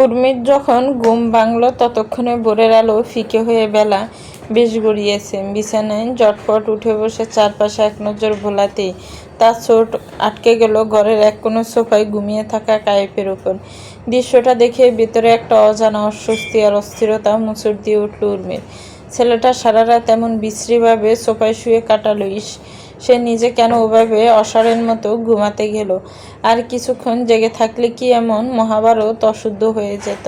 উর্মির যখন ঘুম ভাঙল ততক্ষণে ভোরের আলো ফিকে হয়ে বেলা বেশ গড়িয়েছে। বিছানায় জটপট উঠে বসে চারপাশে এক নজর ভোলাতেই তার চোট আটকে গেল ঘরের এক কোনো সোফায় ঘুমিয়ে থাকা কায়েফের উপর। দৃশ্যটা দেখে ভিতরে একটা অজানা অস্বস্তি আর অস্থিরতা মুচড় দিয়ে উঠল উর্মির। ছেলেটা সারা রাত এমন বিশ্রীভাবে সোফায় শুয়ে কাটালো, সে নিজে কেন ওভাবে অসাড়ের মতো ঘুমাতে গেল? আর কিছুক্ষণ জেগে থাকলে কি এমন মহাভারত অশুদ্ধ হয়ে যেত?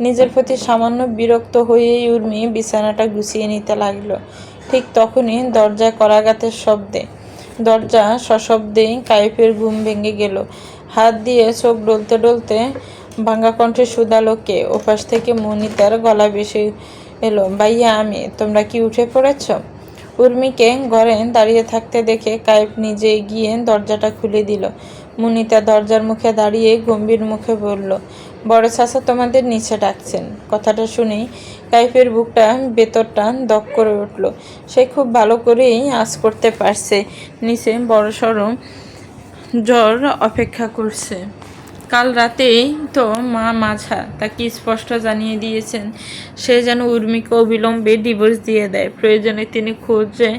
নিজের প্রতি সামান্য বিরক্ত হয়েই উর্মি বিছানাটা গুছিয়ে নিতে লাগলো। ঠিক তখনই দরজায় করাঘাতের শব্দে দরজা সশব্দেই কায়েফের ঘুম ভেঙে গেল। হাত দিয়ে চোখ ডলতে ডলতে ভাঙা কণ্ঠে শুধালো কে? ওপাশ থেকে মনিতার গলা ভেসে এলো, ভাইয়া আমি। তোমরা কি উঠে পড়েছ? উর্মিকে ঘরে দাঁড়িয়ে থাকতে দেখে কায়েব নিজে গিয়ে দরজাটা খুলে দিল। মুনিতা দরজার মুখে দাঁড়িয়ে গম্ভীর মুখে বলল, বড় চাচা তোমাদের নিচে ডাকছেন। কথাটা শুনেই কায়েফের বুকটা ভেতরটা দপ করে উঠল। সে খুব ভালো করেই আঁচ করতে পারছে নিচে বড়সড় জ্বর অপেক্ষা করছে। কাল রাতেই তো মা মাঝা তাকে স্পষ্ট জানিয়ে দিয়েছেন সে যেন উর্মিকে অবিলম্বে ডিভোর্স দিয়ে দেয়। প্রয়োজনে তিনি খোঁজে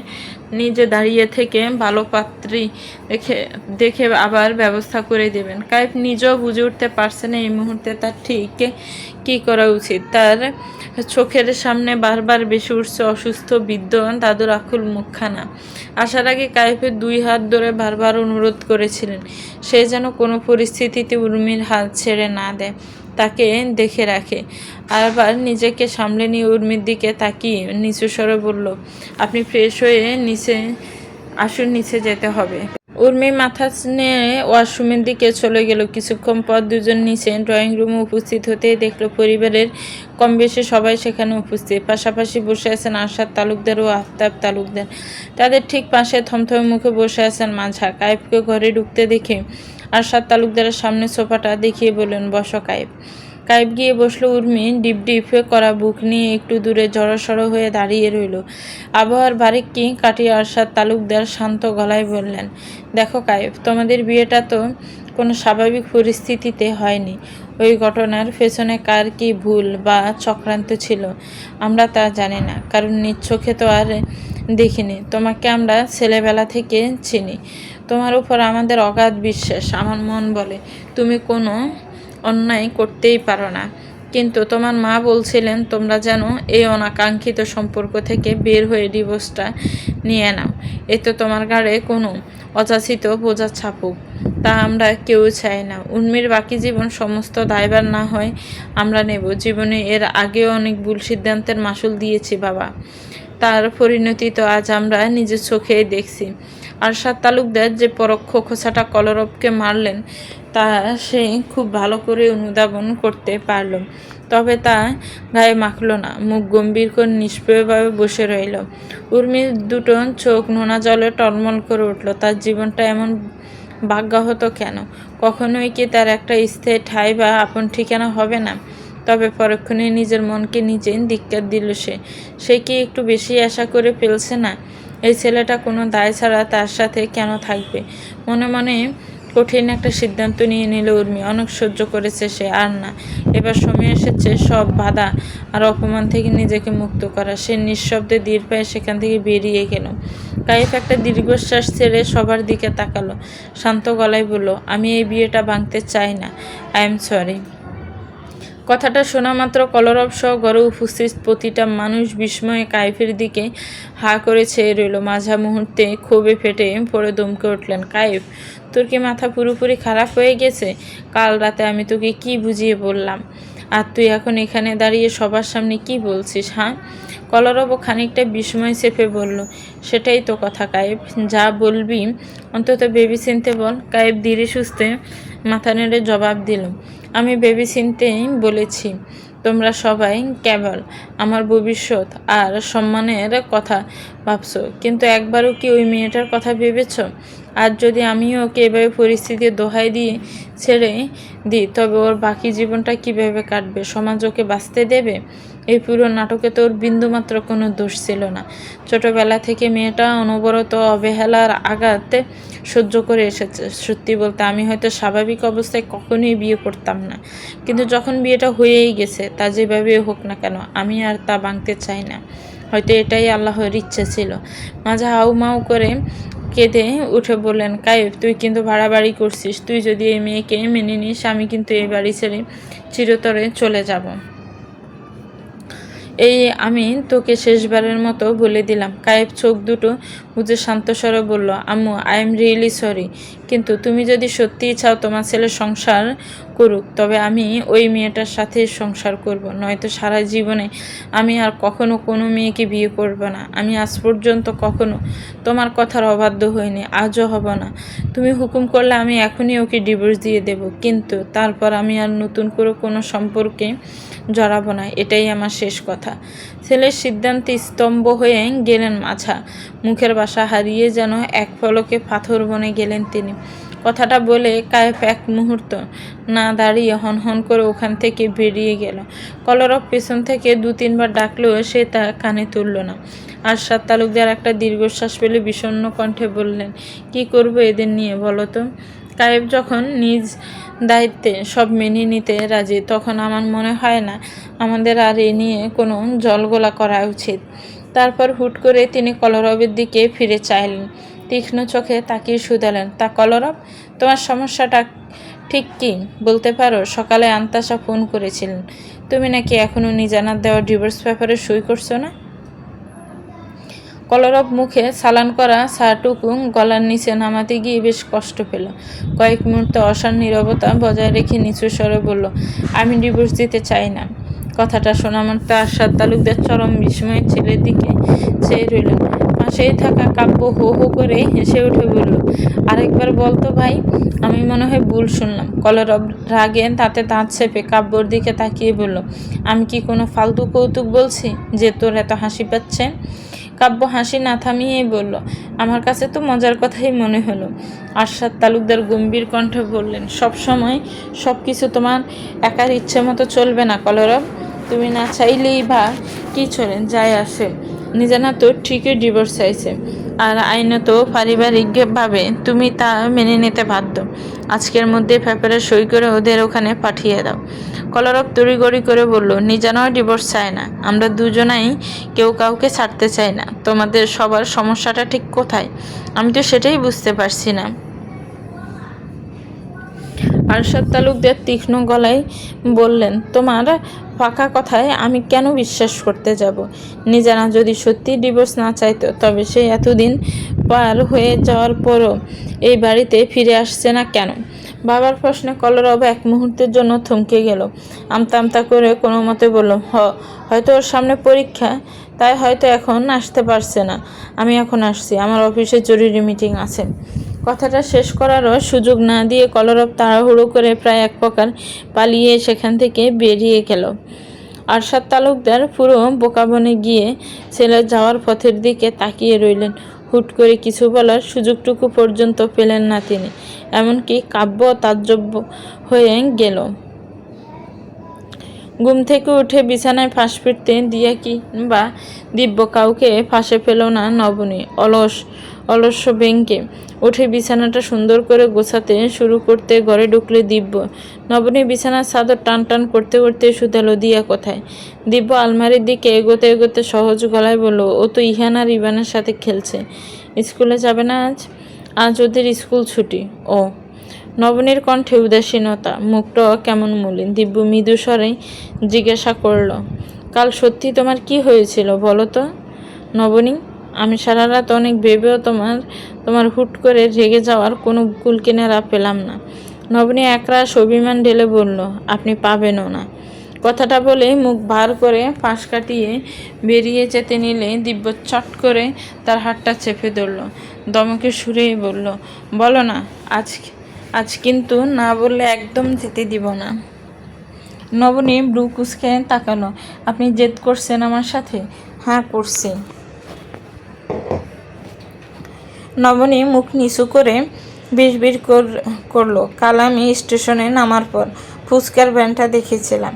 নিজে দাঁড়িয়ে থেকে ভালো পাত্রী দেখে আবার ব্যবস্থা করে দেবেন। কায়েব নিজেও বুঝে উঠতে পারছে না এই মুহূর্তে তার ঠিক কী করা উচিত। তার চোখের সামনে বারবার বেশি উঠছে অসুস্থ বৃদ্ধ দাদুর আকুল মুখখানা। আসার আগে কায়েবের 2 হাত ধরে বারবার অনুরোধ করেছিলেন সে যেন কোনো পরিস্থিতিতে উর্মির হাত ছেড়ে না দেয়, তাকে দেখে রাখে। আবার নিজেকে সামলে নিয়ে উর্মির দিকে তাকিয়ে নিচু স্বরে বলল, আপনি ফ্রেশ হয়ে আসুন, নিচে যেতে হবে। উর্মি মাথা নিয়ে ওয়াশরুমের দিকে চলে গেল। কিছুক্ষণ পর দুজন নিচে ড্রয়িং রুমে উপস্থিত হতেই দেখল পরিবারের কম বেশি সবাই সেখানে উপস্থিত। পাশাপাশি বসে আছেন আরশাদ তালুকদার ও আফতাব তালুকদার। তাদের ঠিক পাশে থমথমে মুখে বসে আছেন মাঝা। কায়েবকে ঘরে ঢুকতে দেখে আরশাদ তালুকদারের সামনে সোফাটা দেখিয়ে বললেন, বসো কায়েব। কায়েব গিয়ে বসলো। উর্মি ডিপ ডিপ করা বুক নিয়ে একটু দূরে জড়সড় হয়ে দাঁড়িয়ে রইল। আবহাওয়ার বারিককে কাটিয়ে আরশাদ তালুকদার শান্ত গলায় বললেন, দেখো কায়েব, তোমাদের বিয়েটা তো কোনো স্বাভাবিক পরিস্থিতিতে হয়নি। ওই ঘটনার পেছনে কার কি ভুল বা চক্রান্ত ছিল আমরা তা জানি না, কারণ নিজ চোখে তো আর দেখিনি। তোমাকে আমরা ছেলেবেলা থেকে চিনি, তোমার উপর আমাদের অগাধ বিশ্বাস। আমার মন বলে তুমি কোনো অন্যায় করতেই পারো না, কিন্তু তোমার মা বলছিলেন তোমরা যেন এই অনাকাঙ্ক্ষিত সম্পর্ক থেকে বের হয়ে ডিভোর্সটা নিয়ে নাও। এ তো তোমার ঘাড়ে কোনো অযাচিত বোঝা ছাপুক, তা আমরা কেউ চাই না। উর্মির বাকি জীবন সমস্ত দায়ভার না হয় আমরা নেব। জীবনে এর আগেও অনেক ভুল সিদ্ধান্তের মাসুল দিয়েছি বাবা, তার পরিণতি তো আজ আমরা নিজের চোখে দেখছি। আরশাদ তালুকদার যে পরোক্ষ খোঁচাটা কলরবকে মারলেন তা সে খুব ভালো করে অনুধাবন করতে পারল, তবে তা গায়ে মাখল না। মুখ গম্ভীর করে নিষ্প্রিয়ভাবে বসে রইল। উর্মির দুটো চোখ নোনা জলে টলমল করে উঠল। তার জীবনটা এমন ভাগ্যাহত কেন? কখনোই কি তার একটা স্থায়ী ঠাঁই বা আপন ঠিকানা হবে না? তবে পরক্ষণে নিজের মনকে নিজে ধিক্কার দিল। সে কি একটু বেশি আশা করে ফেলছে না? এই ছেলেটা কোনো দায় ছাড়া তার সাথে কেন থাকবে? মনে মনে কঠিন একটা সিদ্ধান্ত নিয়ে নিল উর্মি। অনেক সহ্য করেছে সে, আর না, এবার সময় এসেছে সব বাধা আর অপমান থেকে নিজেকে মুক্ত করা। সে নিঃশব্দে ধীর পায়ে সেখান থেকে বেরিয়ে গেল। কায়েব একটা দীর্ঘশ্বাস ছেড়ে সবার দিকে তাকালো, শান্ত গলায় বলল, আমি এই বিয়েটা ভাঙতে চাই না, আই এম সরি। কথাটা শোনা মাত্র কলরব সহ ঘরে উপস্থিত প্রতিটা মানুষ বিস্ময়ে কায়েফের দিকে হা করে চেয়ে রইল। মাঝা মুহূর্তে ক্ষোভে ফেটে পড়ে দমকে উঠলেন, কায়েফ, তোর কি মাথা পুরোপুরি খারাপ হয়ে গেছে? কাল রাতে আমি তোকে কি বুঝিয়ে বললাম, আর তুই এখন এখানে দাঁড়িয়ে সবার সামনে কি বলছিস? হ্যাঁ? কলরব খানিকটা বিস্ময় চেপে বলল, সেটাই তো কথা কায়েব, যা বলবি অন্তত ভেবে চিনতে বল। কায়েব ধীরে সুস্থে মাথা নেড়ে জবাব দিল, আমি ভেবে চিনতেই বলেছি। তোমরা সবাই কেবল আমার ভবিষ্যৎ আর সম্মানের কথা ভাবছো, কিন্তু একবারও কি ওই মেয়েটার কথা ভেবেছ? আর যদি আমিও ওকে এভাবে পরিস্থিতির দোহাই দিয়ে ছেড়ে দিই, তবে ওর বাকি জীবনটা কিভাবে কাটবে? সমাজ ওকে বাঁচতে দেবে? এই পুরো নাটকে তো ওর বিন্দুমাত্র কোনো দোষ ছিল না। ছোটবেলা থেকে মেয়েটা অনবরত অবহেলার আঘাতে সহ্য করে এসেছে। সত্যি বলতে আমি হয়তো স্বাভাবিক অবস্থায় কখনোই বিয়ে করতাম না, কিন্তু যখন বিয়েটা হয়েই গেছে, তা যেভাবে হোক না কেন, আমি আর তা ভাঙতে চাই না। হয়তো এটাই আল্লাহর ইচ্ছে ছিল। মাজা হাউমাউ করে কেঁদে উঠে বললেন, কায়েব, তুই কিন্তু বাড়াবাড়ি করছিস। তুই যদি এই মেয়েকে মেনে নিস, আমি কিন্তু এই বাড়ি ছেড়ে চিরতরে চলে যাব। এই আমি তোকে শেষবারের মতো বলে দিলাম। কায়েব চোখ দুটো বুঝে শান্তস্বরে বলল, আম্মু, আই এম রিয়েলি সরি, কিন্তু তুমি যদি সত্যিই চাও তোমার ছেলে সংসার করুক, তবে আমি ওই মেয়েটার সাথে সংসার করব, নয়তো সারা জীবনে আমি আর কখনো কোনো মেয়েকে বিয়ে করব না। আমি আজ পর্যন্ত কখনো তোমার কথার অবাধ্য হইনি, আজও হব না। তুমি হুকুম করলে আমি এখনই ওকে ডিভোর্স দিয়ে দেব, কিন্তু তারপর আমি আর নতুন করে কোনো সম্পর্কে জড়াবো না। এটাই আমার শেষ কথা। ছেলের সিদ্ধান্তে স্তম্ভ হয়ে গেলেন মাছা। মুখের ভাষা হারিয়ে যেন এক পলকে পাথর বনে গেলেন তিনি। কথাটা বলে কায়েব এক মুহূর্ত না দাঁড়িয়ে হনহন করে ওখান থেকে বেরিয়ে গেল। কলরব পেছন থেকে 2-3 বার ডাকলেও সে তা কানে তুলল না। আরশাদ তালুকদার একটা দীর্ঘশ্বাস ফেলে বিষণ্ণ কণ্ঠে বললেন, কি করব এদের নিয়ে বলো তো? কায়েব যখন নিজ দায়িত্বে সব মেনে নিতে রাজি, তখন আমার মনে হয় না আমাদের আর এ নিয়ে কোনো জলগোলা করা উচিত। তারপর হুট করে তিনি কলরবের দিকে ফিরে চাইলেন, তীক্ষ্ণ চোখে তাকিয়ে শুধালেন, তা কলরব, তোমার সমস্যাটা ঠিক কি বলতে পারো? সকালে আন্তাসা ফোন করেছিলেন, তুমি নাকি এখনও নিজানার দেওয়া ডিভোর্স পেপারে সই করছো না? কলরব মুখে সালান করা সাটুকু গলার নিচে নামাতে গিয়ে বেশ কষ্ট পেল। কয়েক মুহূর্ত অসার নীরবতা বজায় রেখে নিচু স্বরে বলল, আমি ডিভোর্স দিতে চাই না। কথাটা শোনা মাত্র আরশাদ তালুকদার চরম বিস্ময়ের ছেলের দিকে চেয়ে রইলেন। পাশেই থাকা কাব্য হো হো করে হেসে উঠে বলল, আরেকবার বলতো ভাই, আমি মনে হয় ভুল শুনলাম। কলরব রাগে তাতে দাঁত চেপে কাব্যর দিকে তাকিয়ে বলল, আমি কি কোনো ফালতু কৌতুক বলছি যে তোর এত হাসি পাচ্ছে? কাব্য হাসি না থামিয়েই বলল, আমার কাছে তো মজার কথাই মনে হলো। আরশাদ তালুকদার গম্ভীর কণ্ঠে বললেন, সব সময় সব কিছু তোমার একার ইচ্ছে মতো চলবে না কলরব। তুমি না চাইলেই বা কি চলেন যায় আসে। নিজানা তো ঠিকই ডিভোর্স চাইছে, আর আইনত পারিবারিকভাবে তুমি তা মেনে নিতে বাধ্য। আজকের মধ্যে পেপারে সই করে ওদের ওখানে পাঠিয়ে দাও। কলরব তড়িগড়ি করে বলল, নিজানাও ডিভোর্স চায় না, আমরা দুজনাই কেউ কাউকে ছাড়তে চাই না। তোমাদের সবার সমস্যাটা ঠিক কোথায়? আমি তো সেটাই বুঝতে পারছি না। আরশাদ তালুকদার তীক্ষ্ণ গলায় বললেন, তোমার পাকা কথায় আমি কেন বিশ্বাস করতে যাব? নিজানা যদি সত্যি ডিভোর্স না চাইতো, তবে সে এতদিন পার হয়ে যাওয়ার পরও এই বাড়িতে ফিরে আসছে না কেন? বাবার প্রশ্নে কলরব এক মুহূর্তের জন্য থমকে গেল। আমতা আমতা করে কোনো মতে বলল, হয়তো ওর সামনে পরীক্ষা, তাই হয়তো এখন আসতে পারছে না। আমি এখন আসছি, আমার অফিসে জরুরি মিটিং আছে। কথাটা শেষ করারও সুযোগ না দিয়ে কলরব তাড়াহুড়ো করে প্রায় এক প্রকার পালিয়ে সেখান থেকে বেরিয়ে গেল। আরশাদ তালুকদার পুরো বোকাবনে গিয়ে ছেলে যাওয়ার পথের দিকে তাকিয়ে রইলেন। হুট করে কিছু বলার সুযোগটুকু পর্যন্ত পেলেন না তিনি। এমনকি কাব্য তাজ্জব হয়ে গেল। ঘুম থেকে উঠে বিছানায় ফাঁস ফিরতে দিয়ে কিংবা দিব্য কাউকে ফাঁসে পেল না নবনী। অলস্য বেঙ্কে উঠে বিছানাটা সুন্দর করে গোছাতে শুরু করতে ঘরে ঢুকলে দিব্য। নবনী বিছানার চাদর টান টান করতে করতে শুধালো, দিয়া কোথায়? দিব্য আলমারির দিকে এগোতে এগোতে সহজ গলায় বলল, ও তো ইহান আর ইভানের সাথে খেলছে। স্কুলে যাবে না আজ? আজ ওদের স্কুল ছুটি। ও। নবনীর কণ্ঠে উদাসীনতা, মুখটাও কেমন মলিন। দিব্য মৃদু স্বরে জিজ্ঞাসা করল, কাল সত্যি তোমার কি হয়েছিল বলো তো? নবনী, আমি সারা রাত অনেক ভেবেও তোমার হুট করে রেগে যাওয়ার কোনো কুল কিনারা পেলাম না। নবনী একরাশ অভিমান ঢেলে বলল, আপনি পাবেনও না। কথাটা বলে মুখ ভার করে পাশ কাটিয়ে বেরিয়ে যেতে নিলে দিব্য চট করে তার হাতটা চেপে ধরল। দমকে সুরেই বলল, বলো না, আজ কিন্তু না বললে একদম যেতে দিব না। নবনী ব্রু কুঁচকে তাকালো, আপনি জেদ করছেন আমার সাথে? হ্যাঁ করছি। নবনী মুখ নিচু করে বিড়বিড় করলো, কাল আমি স্টেশনে নামার পর ফুচকার ভ্যানটা দেখেছিলাম।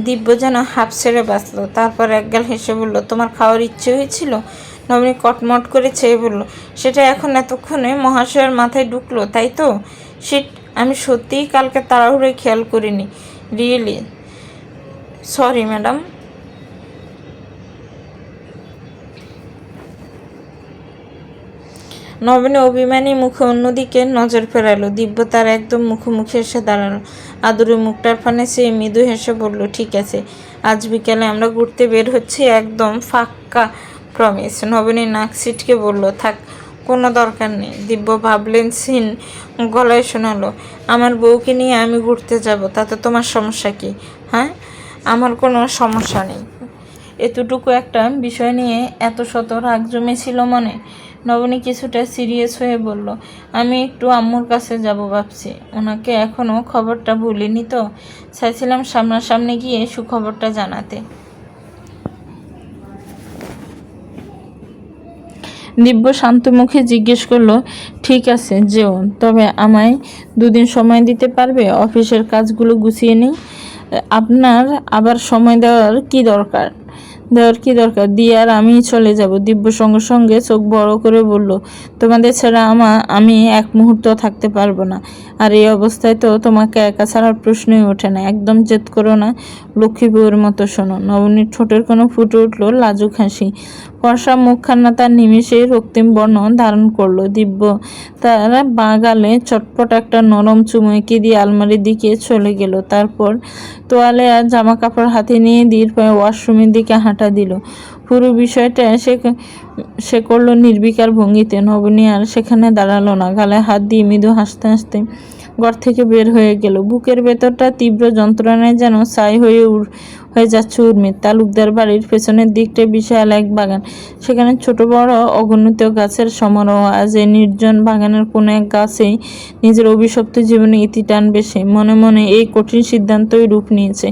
দিব্য যেন হাঁপ ছেড়ে বাঁচল। তারপর একগাল হেসে বলল, তোমার খাওয়ার ইচ্ছে হয়েছিল? নবনী কটমট করে চেয়ে বলল, সেটা এখন এতক্ষণে মহাশয়ের মাথায় ঢুকলো, তাই তো? আমি সত্যিই কালকে তাড়াহুড়োয় খেয়াল করিনি। Really sorry madam. নবীনে অভিমানী মুখে অন্যদিকে নজর ফেরালো। দিব্য তার একদম মুখোমুখি এসে দাঁড়ালো। আদুরে মুখটার ফানে সে মৃদু হেসে বলল, ঠিক আছে, আজ বিকালে আমরা ঘুরতে বের হচ্ছি, একদম ফাক্কা প্রমিস। নবীনী নাক ছিটকে বলল, থাক, কোনো দরকার নেই। দিব্য ভাবলেন সিন গলায় শোনালো, আমার বউকে নিয়ে আমি ঘুরতে যাব, তাতে তোমার সমস্যা কি? হ্যাঁ, আমার কোনো সমস্যা নেই। এতটুকু একটা বিষয় নিয়ে এত শত রাগ জমেছিল মনে। নবনী কিছুটা সিরিয়াস হয়ে বলল, আমি একটু আম্মুর কাছে যাব ভাবছি। ওনাকে এখনও খবরটা বলিনি তো, চাইছিলাম সামনাসামনি গিয়ে সুখবরটা জানাতে। দিব্য শান্ত মুখে জিজ্ঞেস করলো, ঠিক আছে যেও, তবে আমায় দুদিন সময় দিতে পারবে? অফিসের কাজগুলো গুছিয়ে নিই। আপনার আবার সময় দেওয়ার কি দরকার? দিয়ে আর আমি চলে যাব। দিব্য সঙ্গে সঙ্গে চোখ বড় করে বলল, তোমাদের ছাড়া আমি এক মুহূর্ত থাকতে পারবো না। আর এই অবস্থায় তো তোমাকে একা ছাড়ার প্রশ্নই ওঠে না। একদম জেদ করো না, লক্ষ্মী বউয়ের মতো শোনো। নবনীর ঠোঁটের কোনো ফুটে উঠল লাজুক হাসি। ফর্সা মুখখানা তার নিমেষেই রক্তিম বর্ণ ধারণ করলো। দিব্য তার বাঁ গালে চটপট একটা নরম চুমু এঁকে দিয়ে আলমারির দিকে চলে গেল। তারপর তোয়ালে আর জামা কাপড় হাতে নিয়ে দীর্ঘ ওয়াশরুমের দিকে হাঁটা দিল। পুরো বিষয়টা সে করলো নির্বিকার ভঙ্গিতে। নবনী আর সেখানে দাঁড়ালো না, গালে হাত দিয়ে মৃদু হাসতে হাসতে ঘর থেকে বের হয়ে গেল। বুকের ভেতরটা তীব্র যন্ত্রণায় যেন ছাই হয়ে যাচ্ছে উর্মির। তালুকদার বাড়ির পেছনের দিকটায় বিশাল এক বাগান, সেখানে ছোট বড় অগণিত গাছের সমারোহ। আজ এই নির্জন বাগানের কোনো এক গাছেই নিজের অভিশপ্ত জীবনে ইতি টানবে সে। মনে মনে এই কঠিন সিদ্ধান্তই রূপ নিয়েছে।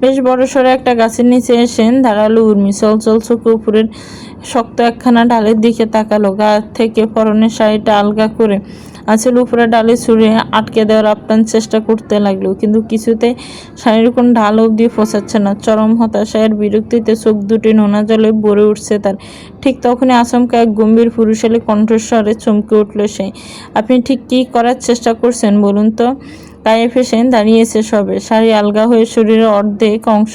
বেশ বড়সড় একটা গাছের নিচে এসে দাঁড়ালো উর্মি। চলচল চোখে উপরের শক্ত একখানা ডালের দিকে তাকালো। গা থেকে পরনের শাড়িটা আলগা করে আঁচল উপরে ডালে ছুঁড়ে আটকে দেওয়ার আপ্রাণ চেষ্টা করতে লাগলো, কিন্তু কিছুতে শাড়ির কোন ঢাল অবধি ফোসাচ্ছে না। চরম হতাশায় বিরক্তিতে চোখ দুটি নোনা জলে ভরে উঠছে তার। ঠিক তখনই আচমকা এক গম্ভীর পুরুষালী কণ্ঠস্বরে চমকে উঠল সে। আপনি ঠিক কী করার চেষ্টা করছেন বলুন তো? কায়েফ এসে দাঁড়িয়েছে সবে। শাড়ি আলগা হয়ে শরীরের অর্ধেক অংশ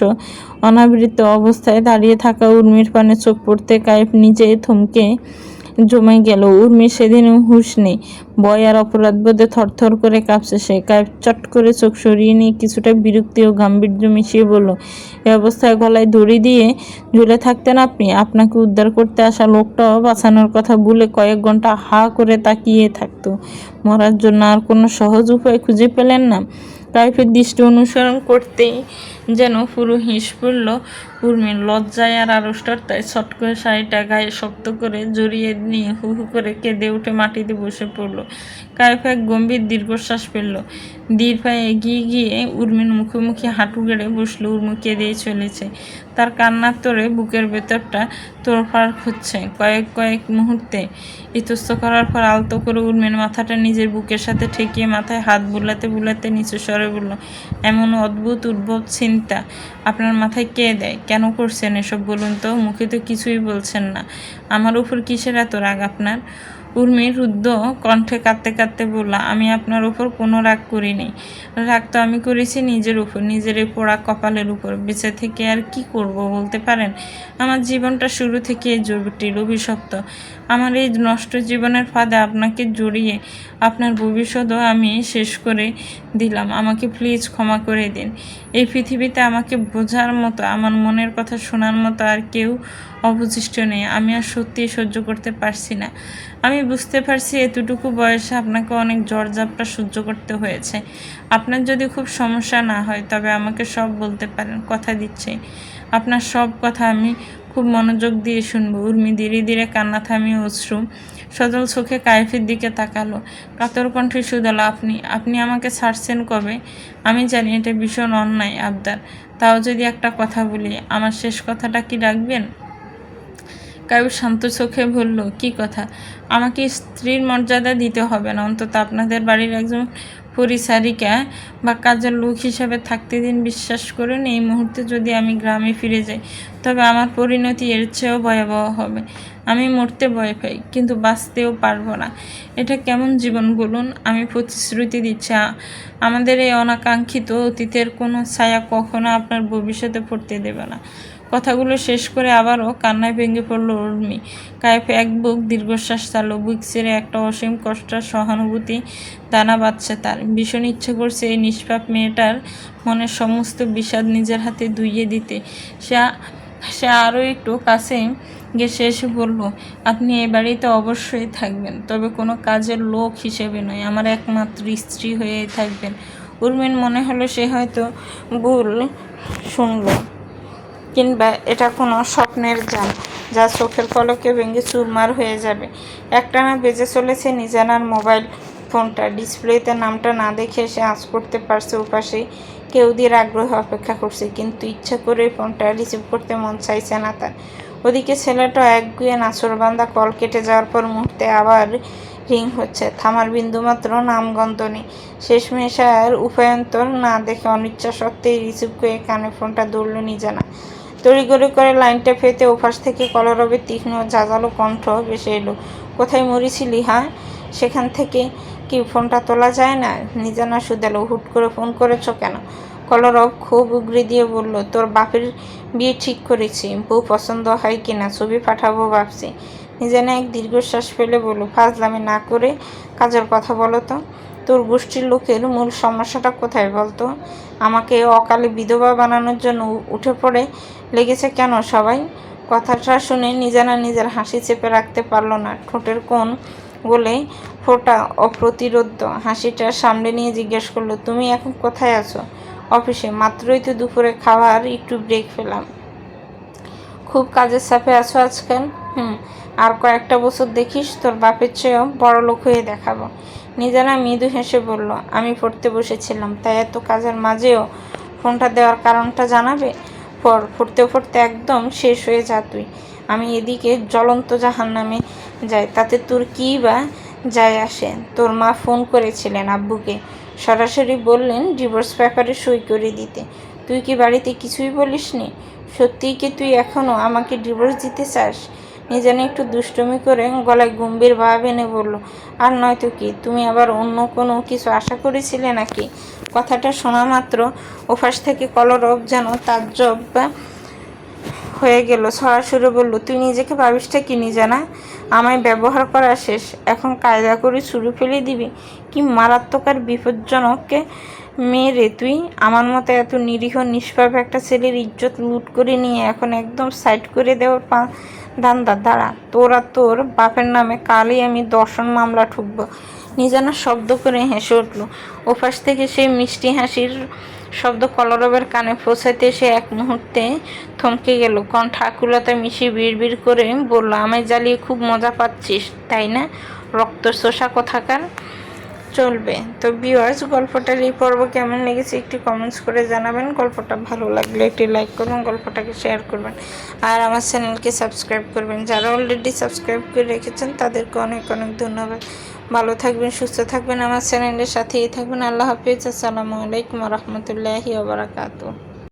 অনাবৃত অবস্থায় দাঁড়িয়ে থাকা উর্মির পানে চোখ পড়তে কায়েফ নিজে থমকে জমে গেল। উর্মির সেদিন হুঁশ নেই। ভয় আর অপরাধবোধে থরথর করে কাঁপছে সে। কায়েফ চট করে চোখ সরিয়ে নিয়ে কিছুটা বিরক্তি ও গাম্ভীর্য মিশিয়ে বলল, এ অবস্থায় গলায় দড়ি দিয়ে ঝুলে থাকতেন আপনি? আপনাকে উদ্ধার করতে আসা লোকটাও বাঁচানোর কথা ভুলে কয়েক ঘন্টা হা করে তাকিয়ে থাকতো মরার জন্য। আর কোনো সহজ উপায় খুঁজে পেলেন না? কায়েফের দৃষ্টি অনুসরণ করতেই যেন পুরো হিঁস পড়ল উর্মির। লজ্জায় আর আড়ষ্টতায় ছট করে শাড়িটা গায়ে শক্ত করে জড়িয়ে নিয়ে হু হু করে কেঁদে উঠে মাটিতে বসে পড়ল। কায়েফ এক গম্ভীর দীর্ঘশ্বাস ফেলল। ধীর পায়ে এগিয়ে গিয়ে উর্মির মুখোমুখি হাঁটু গেড়ে বসলো। উর্মি কেঁদেই চলেছে। তার কান্নার তোড়ে বুকের ভেতরটা তোড়ফাড় হচ্ছে। কয়েক মুহূর্তে ইতস্ত করার পর আলতো করে উর্মির মাথাটা নিজের বুকের সাথে ঠেকিয়ে মাথায় হাত বুলাতে বুলাতে নিচু স্বরে বলল, এমন অদ্ভুত উদ্ভব চিন্তা আপনার মাথায় কে দেয়? কেন করছেন এসব বলুন তো? মুখে তো কিছুই বলছেন না। আমার উপর কিসের এত রাগ আপনার? উর্মি রুদ্ধ কণ্ঠে কাঁদতে কাঁদতে বলল, আমি আপনার উপর কোনো রাগ করিনি। রাগ তো আমি করেছি নিজের উপর, নিজের এই পোড়া কপালের উপর। বেঁচে থেকে আর কি করব বলতে পারেন? আমার জীবনটা শুরু থেকে জটিল, অভিশপ্ত। আমার এই নষ্ট জীবনের ফাঁদে আপনাকে জড়িয়ে আপনার ভবিষ্যৎও আমি শেষ করে দিলাম। আমাকে প্লিজ ক্ষমা করে দিন। এই পৃথিবীতে আমাকে বোঝার মতো, আমার মনের কথা শোনার মতো আর কেউ অবশিষ্ট নেই। আমি আর সত্যিই সহ্য করতে পারছি না। আমি বুঝতে পারছি এতটুকু বয়সে আপনাকে অনেক ঝড়ঝাপটা সহ্য করতে হয়েছে। আপনার যদি খুব সমস্যা না হয় তবে আমাকে সব বলতে পারেন, কথা দিচ্ছি। আপনার সব কথা আমি খুব মনোযোগ দিয়ে শুনবো। উর্মি ধীরে ধীরে কান্না থামিয়ে অশ্রু সজল চোখে কায়েফের দিকে তাকালো। কাতর কণ্ঠে শুধালো, আপনি আমাকে ছাড়ছেন কবে? আমি জানি এটা ভীষণ অন্যায় আবদার, তাও যদি একটা কথা বলি, আমার শেষ কথাটা কি রাখবেন? কায়ুর শান্ত চোখে বলল, কি কথা? আমাকে স্ত্রীর মর্যাদা দিতে হবে না, অন্তত আপনাদের বাড়ির একজন পরিচারিকা বা কাজের লোক হিসাবে থাকতে দিন। বিশ্বাস করুন, এই মুহূর্তে যদি আমি গ্রামে ফিরে যাই তবে আমার পরিণতি এর চেয়েও ভয়াবহ হবে। আমি মরতে ভয় পাই, কিন্তু বাঁচতেও পারবো না। এটা কেমন জীবন বলুন? আমি প্রতিশ্রুতি দিচ্ছি, আমাদের এই অনাকাঙ্ক্ষিত অতীতের কোনো ছায়া কখনো আপনার ভবিষ্যতে পড়তে দেবে না। কথাগুলো শেষ করে আবারও কান্নায় ভেঙে পড়ল উর্মি। কায়েব এক বুক দীর্ঘশ্বাস চালো, বুক ছেড়ে একটা অসীম কষ্টের সহানুভূতি দানা বাঁধছে তার। ভীষণ ইচ্ছে করছে এই নিষ্পাপ মেয়েটার মনের সমস্ত বিষাদ নিজের হাতে ধুইয়ে দিতে। সে আরও একটু কাছে গেছে এসে বলল, আপনি এ বাড়িতে অবশ্যই থাকবেন, তবে কোনো কাজের লোক হিসেবে নয়, আমার একমাত্র স্ত্রী হয়েই থাকবেন। উর্মির মনে হলো সে হয়তো ভুল শুনল, কিংবা এটা কোনো স্বপ্নের জাল যা চোখের পলকে ভেঙে চুরমার হয়ে যাবে। একটানা বেজে চলেছে নিজানার মোবাইল ফোনটা। ডিসপ্লেতে নামটা না দেখে সে আঁচ করতে পারছে ওপাশে কেউ দিয়ে আগ্রহে অপেক্ষা করছে, কিন্তু ইচ্ছা করে ফোনটা রিসিভ করতে মন চাইছে না তার। ওদিকে ছেলেটা একগুয়ে নাচরবান্ধা কল কেটে যাওয়ার পর মুহূর্তে আবার রিং হচ্ছে, থামার বিন্দুমাত্র নামগন্ধ নেই। শেষমেশ আর উপায়ন্তর না দেখে অনিচ্ছা সত্ত্বেই রিসিভ করে কানে ফোনটা ধরল নিজানা। তড়িঘড়ি করে লাইনটা ফেতে ওপাশ থেকে কলরবের তীক্ষ্ণ ঝাঁঝালো কণ্ঠ ভেসে এলো, কোথায় মরেছিলি? হ্যাঁ, সেখান থেকে কি ফোনটা তোলা যায় না? নিজানা শুধালো, হুট করে ফোন করেছ কেন? কলরব খুব উগরে দিয়ে বলল, তোর বাপের বিয়ে ঠিক করেছি, বউ পছন্দ হয় কিনা ছবি পাঠাবো ভাবছি। নিজানা এক দীর্ঘশ্বাস ফেলে বলল, ফাজলামি না করে কাজের কথা বলো তো। তোর গোষ্ঠীর লোকের মূল সমস্যাটা কোথায় বলতো? আমাকে অকালে বিধবা বানানোর জন্য উঠে পড়ে লেগেছে কেন সবাই? কথাটা শুনে নিজানা নিজের হাসি চেপে রাখতে পারল না। ঠোঁটের কোণ গলে ফোটা অপ্রতিরোধ্য হাসিটা সামনে নিয়ে জিজ্ঞেস করলো, তুমি এখন কোথায় আছো? অফিসে। মাত্রই তো দুপুরে খাওয়ার একটু ব্রেক পেলাম। খুব কাজের চাপে আছো আজকাল? আর কয়েকটা বছর দেখিস তোর বাপের চেয়েও বড় লোক হয়ে দেখাবো। নিজানা মৃদু হেসে বলল, আমি পড়তে বসেছিলাম, তাই এত কাজের মাঝেও ফোনটা দেওয়ার কারণটা জানাবে? পড়তে পড়তে একদম শেষ হয়ে যা তুই। আমি এদিকে জ্বলন্ত জাহান্নামে যাই, তাতে তোর কী বা যায় আসে? তোর মা ফোন করেছিলেন আব্বুকে, সরাসরি বললেন ডিভোর্স পেপারে সই করে দিতে। তুই কি বাড়িতে কিছুই বলিসনি? সত্যিই কি তুই এখনও আমাকে ডিভোর্স দিতে চাস? নিজানে একটু দুষ্টুমি করে গলায় গম্ভীর ভাব এনে বলল, আর নয়তো কি, তুমি আবার অন্য কোনো কিছু আশা করেছিলে নাকি? কথাটা শোনা মাত্র ওপাশ থেকে কলরব যেন তাজ্জব হয়ে গেল। সরাসরি বলল, তুই নিজেকে ভাবিসটা কি নিজানা? আমায় ব্যবহার করা শেষ, এখন কায়দা করে ছুরি ফেলে দিবি? কি মারাত্মক আর বিপজ্জনক মেয়ে রে তুই! আমার মতো এত নিরীহ নিষ্পাপ একটা ছেলের ইজ্জত লুট করে নিয়ে এখন একদম সাইড করে দেওয়ার ধান্দা। দাঁড়া, তোর বাপের নামে কালই আমি দর্শন মামলা ঠুকবো। নিজানা শব্দ করে হেসে উঠল। ওপাশ থেকে সেই মিষ্টি হাসির শব্দ কলরবের কানে পৌঁছাতে সে এক মুহূর্তে থমকে গেল। কণ্ঠ আকুলতা মিশিয়ে বিড়বিড় করে বলল, আমায় জ্বালিয়ে খুব মজা পাচ্ছিস তাই না, রক্ত শোষা কোথাকার? চলবে। তো ভিউয়ার্স, গল্পটার এই পর্ব কেমন লেগেছে একটি কমেন্টস করে জানাবেন। গল্পটা ভালো লাগলে একটি লাইক করবেন, গল্পটাকে শেয়ার করবেন, আর আমার চ্যানেলকে সাবস্ক্রাইব করবেন। যারা অলরেডি সাবস্ক্রাইব করে রেখেছেন তাদেরকে অনেক অনেক ধন্যবাদ। ভালো থাকবেন, সুস্থ থাকবেন, আমার চ্যানেলের সাথেই থাকবেন। আল্লাহ হাফিজ। আসসালামু আলাইকুম রহমতুল্লাহি ওয়া বারাকাতুহু।